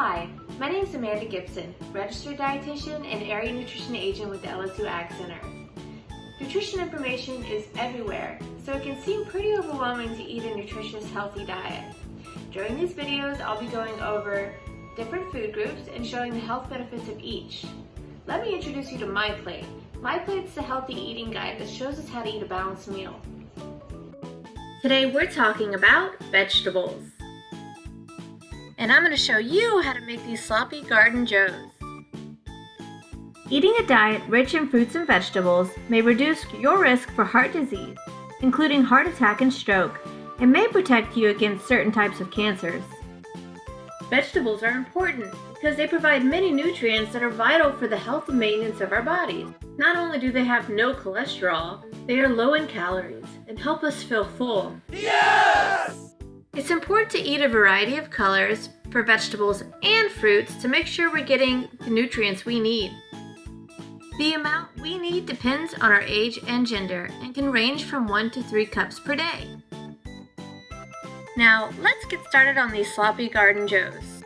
Hi, my name is Amanda Gibson, registered dietitian and area nutrition agent with the LSU Agcenter. Nutrition information is everywhere, so it can seem pretty overwhelming to eat a nutritious, healthy diet. During these videos, I'll be going over different food groups and showing the health benefits of each. Let me introduce you to Myplate. Myplate's the healthy eating guide that shows us how to eat a balanced meal. Today we're talking about vegetables. And I'm going to show you how to make these sloppy garden joes. Eating a diet rich in fruits and vegetables may reduce your risk for heart disease, including heart attack and stroke, and may protect you against certain types of cancers. Vegetables are important because they provide many nutrients that are vital for the health and maintenance of our bodies. Not only do they have no cholesterol, they are low in calories and help us feel full. Yes! It's important to eat a variety of colors for vegetables and fruits to make sure we're getting the nutrients we need. The amount we need depends on our age and gender and can range from 1 to 3 cups per day. Now, let's get started on these sloppy garden joes.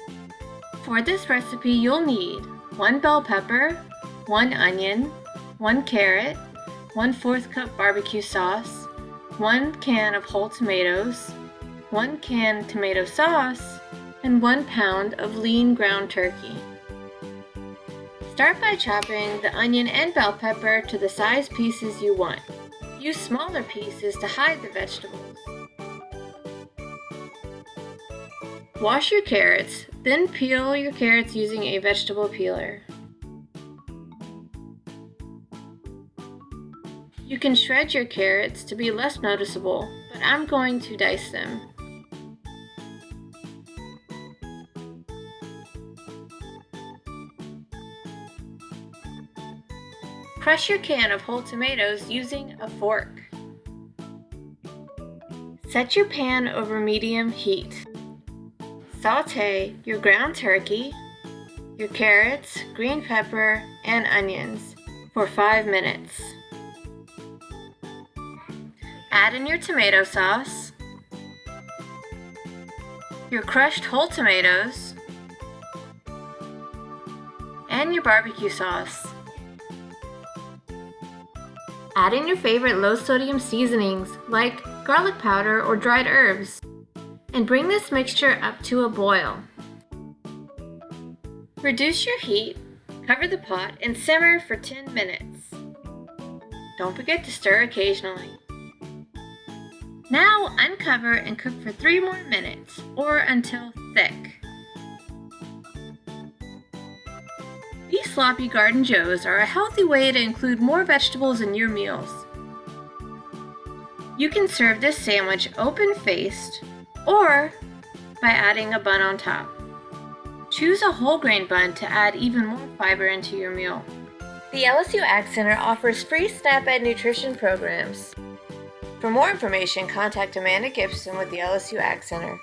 For this recipe, you'll need 1 bell pepper, 1 onion, 1 carrot, 1/4 cup barbecue sauce, 1 can of whole tomatoes, 1 can tomato sauce, and 1 pound of lean ground turkey. Start by chopping the onion and bell pepper to the size pieces you want. Use smaller pieces to hide the vegetables. Wash your carrots, then peel your carrots using a vegetable peeler. You can shred your carrots to be less noticeable, but I'm going to dice them. Crush your can of whole tomatoes using a fork. Set your pan over medium heat. Sauté your ground turkey, your carrots, green pepper, and onions for 5 minutes. Add in your tomato sauce, your crushed whole tomatoes, and your barbecue sauce. Add in your favorite low-sodium seasonings like garlic powder or dried herbs, and bring this mixture up to a boil. Reduce your heat, cover the pot, and simmer for 10 minutes. Don't forget to stir occasionally. Now uncover and cook for 3 more minutes, or until thick. These sloppy garden joes are a healthy way to include more vegetables in your meals. You can serve this sandwich open-faced or by adding a bun on top. Choose a whole grain bun to add even more fiber into your meal. The LSU Agcenter offers free SNAP-Ed nutrition programs. For more information, contact Amanda Gibson with the LSU Agcenter.